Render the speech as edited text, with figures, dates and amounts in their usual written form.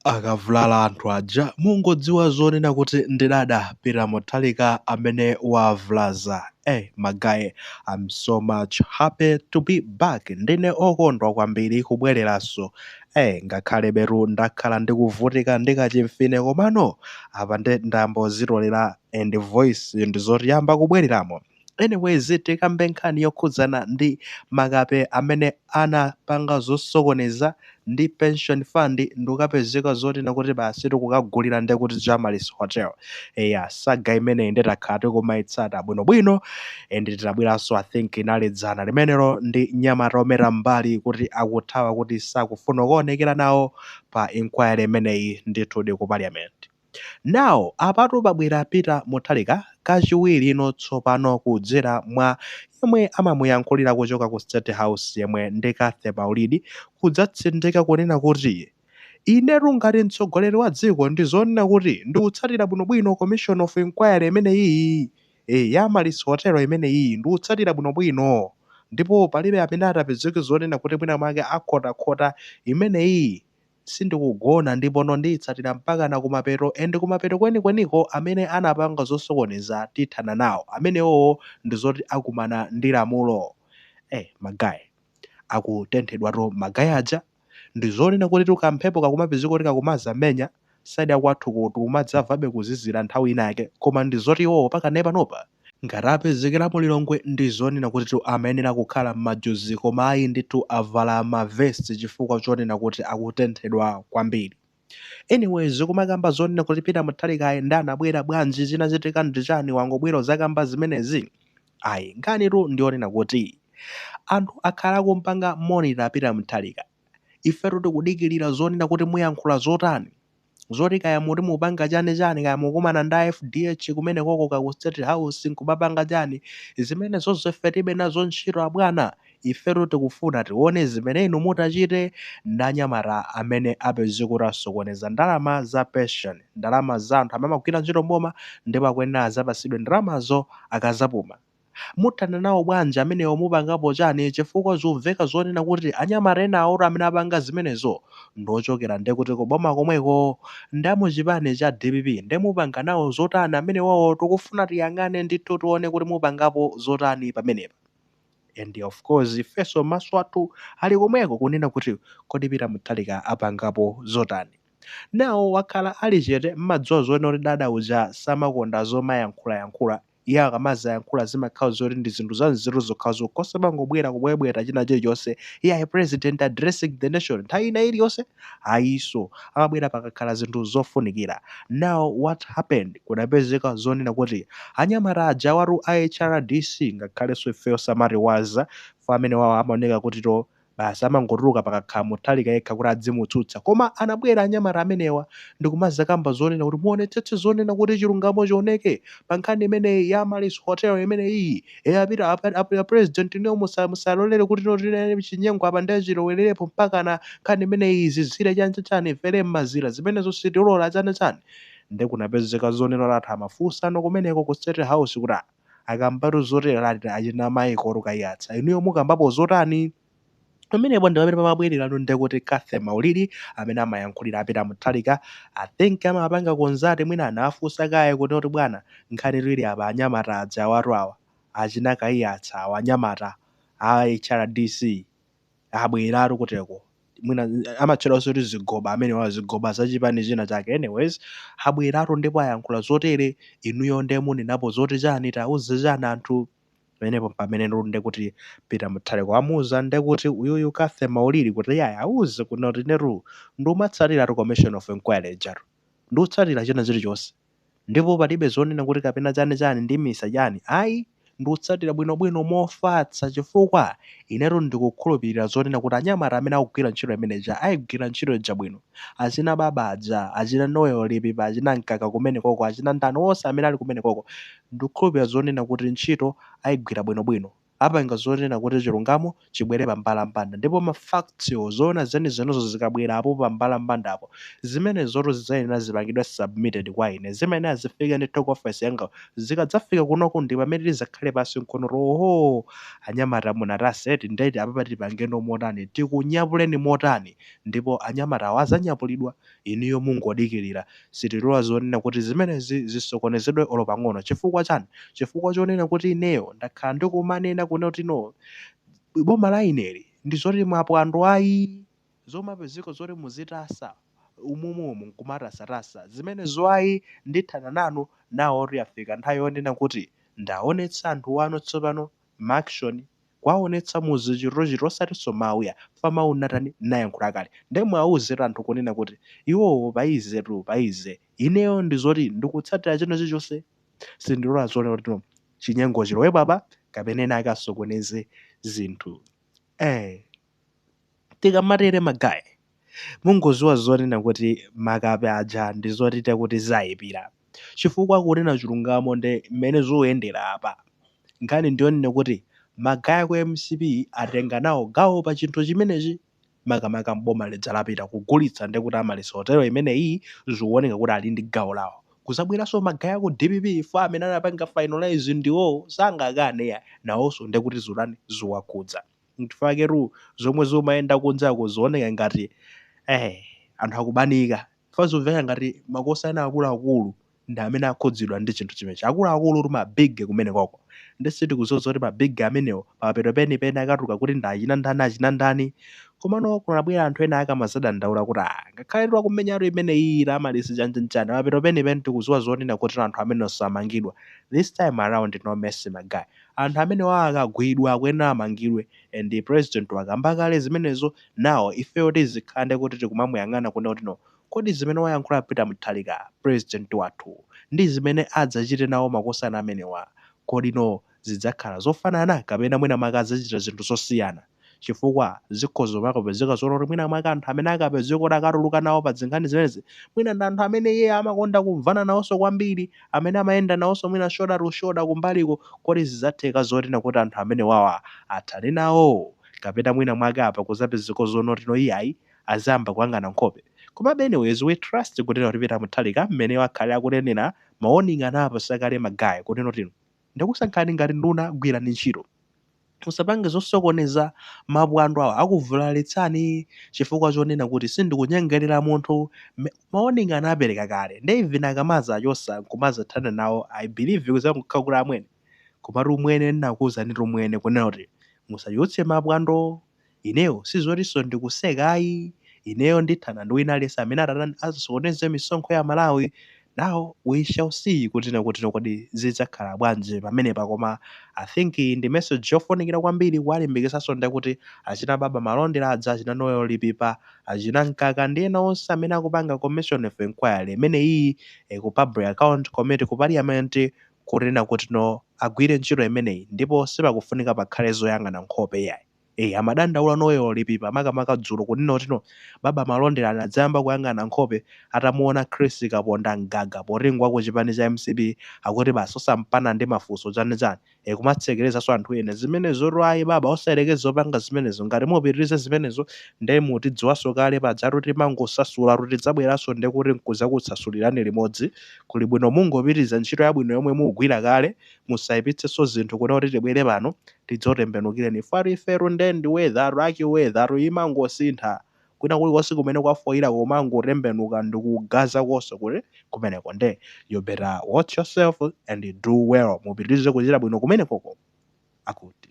Akavulala anthu aja mungodziwa zonena kuti ndidada Peter Mutharika amene wavulaza. Magayi, I'm so much happy to be back. Ndine okondwa kwambiri kubwereranso. Ngakhale beru ndakhala ndikuvutika ndikachimfine komano apa ndambozitolera and voice ndizotiyamba kubwereramo. Anyways, tikambe nkhani yokhudzana ndi makape amene anapanga zosokoneza ndi pension fund ndikukapezeka zotina kuti basi tikukagulira ndi kuti Jamalis Hotel. Saga imeneyi nditakhala tikumayitsata bwinobwino and titabweranso I think inaledzana limenelo ndi Nyamata omera mbali kuti akuthawa kuti sakufuna kuonekera nawo pa inquiry imeneyi ndithu ku parliament. Now, apatu pabwera Peter Mutharika kachiwiri tsopano kudzera mwa yemwe amamuyankhulira kuchoka ku State House yemwe ndi Kathy Maulidi kudzatsindika kunena kuti inetu ngati mtsogoleri wa dziko ndizonena kuti ndikutsatira bwinobwino commission of inquiry imeneyi ya Malis Hotel imeneyi ndikutsatira bwinobwino ndipo palibe amene atapezeke zonena kuti mwina mwake akhotakhota imeneyi sindikugona ndipo ndiyitsatira mpaka na kumapeto and kumapeto kwenikweniko amene anapanga zosokoneza tithana nawo amenewo ndizoti akumana ndi lamulo. Magayi akutenthedwatu magayi aja ndizonena kuti kamphepo kakumapezeka kuti kakumazamenya saidi akwathu kuti umadzavabe kuzizira nthawi inake koma ndizoti iwowo pakanepanopa ngati apezekerapo lilongwe ndizonena kuti amayenera kukhala m'majuzi koma ayi ndithu avala mavesti chifukwa chonena kuti akutenthedwa kwambiri. Anyways, kumakamba zonena kuti Peter Mutharika ndanabwera bwanji zinachitika ndichani wangobwera zakamba zimenezi. Nkhanitu ndionena kuti anthu akhala akumpanga monitor Peter Mutharika. Ifetu tikudikirira zonena kuti muyankhula zotani. Zoti kaya muti mupanga chani kaya mukumana ndi FDH kumene koko ku State House nkupapanga chani zimene zozefe tibe nazo ntchito abwana. Ifetu tikufuna tione zimene inu mutachite ndi anyamata amene apeze kuti asokoneza ndalama za pension, ndalama za anthu amene amagwira ntchito mboma ndipo akuyenera azapasidwe ndalamazo akazapuma. Muthana nawo bwanji amenewo mupangapo chani chifukwa zomveka zonena kuti anyamata enawo amene apanga zimenezo ndochokera ndi kuti kuboma komweko ndi muchipani cha DPP ndi mupanga nawo zotani amenewo tikufuna tiyang'ane ndithu tione kuti mupangapo zotani pamenepa. And of course ifenso maso athu ali komweko kunena kuti kodi Peter Mutharika apangapo zotani. Nawo wakhala ali chete mmadziwa zoona kuti dada uja samakonda zomayankhulayankhula iye akamazayankhula zimakhala zoti ndi zinthu zanzeru zokha zokhosa mangobwera kubwebwera china chilichonse iye president addressing the nation nthawi ina iliyonse ayiso amabwera pakakhala zinthu zofunikira. Now what happened kudapezeka zonena kuti anyamata aja watu a HRDC ngakhalenso ifeyo samatiwaza fa amene wawo amaoneka kuti basi amangotuluka pakakhala Mutharika yekha kuti adzimutsutsa koma anabwera anyamata amenewa ndikumazakamba zonena kuti muonetsetse zonena kuti chilungamo chioneke pa nkhani imeneyi ya Malis Hotel imeneyi apita president niwo musalolere kuti tinene chinyengo apa ndi chilowererepo mpaka na nkhani imeneyi zizire chani vere mmazira zimenezo sitilola chani ndi kunapezeka zonena latha amafunsano kumeneko ku State House kuti akambatu zotera lati achina maiko tukayatsa inuyo mukambapo zotani. Pamenepo ndi pamene pamabwererano ndi kuti Kathy Maulidi amene amayankhulira Peter Mutharika I think amapanga konzati mwina anafunsa kaye kuti bwana nkhani lili apa anyamata aja watu awa achina kayatsa awa anyamata a HRDC abweratu kuteko mwina amatcheranso kuti zigoba amene wa zigoba zachipani china chake. Anyways, abweratu ndipo ayankhula zotere inuyo ndi munenapo zoti chani tauze chani anthu pamenepo pamene ndi kuti Peter Mutharika wamuwuza ndi kuti uyuyu Kathy Maulidi kuti iye auze kuti neru ndi umatsatira commission of inquiry jatu ndi utsatira china chilichonse ndipo palibe zonena kuti kapena chani ndi misa chani ayi ndi utsatira bwinobwino mofatsa chifukwa inetu ndikukhulupirira zonena kuti anyamata amene akugwira ntchito imeneja ayigwira ntchito ija bwino achina baba aja achina Noel Lipipa achina Nkaka kumene koko achina ndani onse amene ali kumene koko ndikukhulupirira zonena kuti ntchito ayigwira bwinobwino apanga zonena kuti chilungamo chibwere pa mbalambanda, ndipo mafactsio zoona zenizenuzo zikabwerapo pa mbalambandapo zimenezoto zidzayenera zipangidwe submitted kwa ine, zimene azifika ndi talk office yanga zikadzafika kunoku ndi pamene tizakhale pansi mkono roho anyamata munataseti ndeti apa tipangeno motani tikunyapuleni motani, ndipo anyamatawo azanyapulidwa, iniyo mungodikirira. Sitilola zonena kuti zimenezi zisokonezedwe olo pang'ono. Chifukwa chani? Chifukwa chonena kuti ineyo ndakhala ndikumanena kuna kuti no boma la ineli ndi zoti mwapwando ayi zomapezeka zoti muzitasa umumumu nkumatasatasa zimenezo ayi ndithana nanu nawo oti afika nthawi yonena kuti ndaonetsa anthu wanu tsopano maaction kwaonetsa muzichitochito osatinso mauya famawu natani nayankhula kale ndemwe awuzira anthu kunena kuti iwowo paize ineyo ndi zoti ndikutsatira chino chilichonse sindilola zonena kuti no chinyengo chilowe apa kapena akasokoneze zinthu. Tikamatere magayi mungoziwa zonena kuti makape aja ndi zotite kuti zayipira chifukwa kunena chilungamo ndi mmene zoyendera apa nkhani ndiyonena kuti magayi ku MCP atenga nawo gawo pa chinthu chimenechi makamaka mboma lidza lapita kugulitsa ndi kuti amalisa hotelo imeneyi zikuoneka kuti ali ndi gawo lawo. Kuzabweranso magayi ku DPP fo amene anapanga finalize ndiwo sangakane nawonso ndi kuti zulani ziwakhudza. Ndifakeru zomwe zomayenda kunjako zooneka ngati anthu akubanika fazomveka ngati makosa ena akuluakulu ndi amene akhudzidwa ndi chinthu chimenechi. Akuluakulu uli mabig kumene koko ndi sitikudziwa zoti mabig amenewo papeto penipeni akatuka kuti achina ndani komano kunabwera anthu ena akamazadandaula kuti ngakhale akumenya imeneyi amalisi chanjanjani papeto penipeni tikudziwa zonena kuti anthu amenewo samangidwa. This time around no mercy magayi, anthu amenewo akagwidwa akuyenera amangidwe and the president wakamba kale zimenezo nawo ifeyo tizikhande kuti tikumamuyang'ana kunena kuti no kodi zimene wayankhula Peter Mutharika president wathu ndi zimene adzachite nawo makosana amenewa kodi no zidzakhala zofanana kapena mwina mwake adzachita zinthu zosiyana, chifukwa zikhozo makapezeka zoti mwina mwake anthu amene akapezeka kuti akatuluka nawo pa zinkhani zimenezi mwina ndi anthu amene iye amakonda kumvana nawonso kwambiri amene amayenda nawonso mwina shoda to shoda kumbaliko. Kodi zidzatheka zotina kuti anthu amene wawa athane nawo kapena mwina mwake apa kuzapezeka zonotino iyayi azamba kuyang'ana nkhope. Komabe anyways we trust kuti no Peter Mutharika mmene wakhale akunenera maoning anapo sakale magayi kuti notino ndikusankhani ngati nduna gwirani ntchito musapange zosokoneza mapwando awo akuvulalitsani chifukwa chonena kuti sindikunyengerera munthu maoning anapereka kale ndi even akamaza achosa nkumazathana nawo I believe kuzakukhala amwene komatu umwene nnakuwuzani umwene kunena kuti musachotse mapwando ineyo sizotinso ndikusekayi ineyo ndithana ndi wina aliyense amene atatani azisokoneze misonkho ya Malawi. Now we shall see kuti kodi zidzakhala bwanji pamenepa koma I think ndi message yofunikira kwambiri kuwalimbikitsanso ndi kuti achina baba malondera adza achina Noel Lipipa achina Nkaka ndi ena onse amene akupanga commission of inquiry imeneyi ku public account committee ku parliament kunena kuti no agwire ntchito imeneyi ndipo sipakufunika pakhale zoyang'ana nkhope yayi. Amadandaula Noel Lipipa makamaka dzulo kunena kuti no baba malondera anadzayamba kuyang'ana nkhope atamuona Chris Kaponda Mgaga poringwa ku chipani cha MCP akuti basosampana ndi mafunso chani kumatsekerezanso anthu ene zimenezo ayi baba osayerekeza opanga zimenezo ngati mupitirize zimenezo ndi mutidziwanso kale padzatu timangosasula kuti tidzabweranso ndi kuti nkuzakutsasulirani limodzi kuli bwino mungopitiriza ntchito yabwino yomwe mugwira kale musayipitsenso zinthu kuna kuti tibwere pano tidzotembenukireni fari feru ndendi weather aki weather imangosintha kwina kulikonse kumene kwafoira kumangotembenuka ndikugaza konso kuti kumeneko nde you better watch yourself and do well mupitirize kuchita bwino kumene koko akuti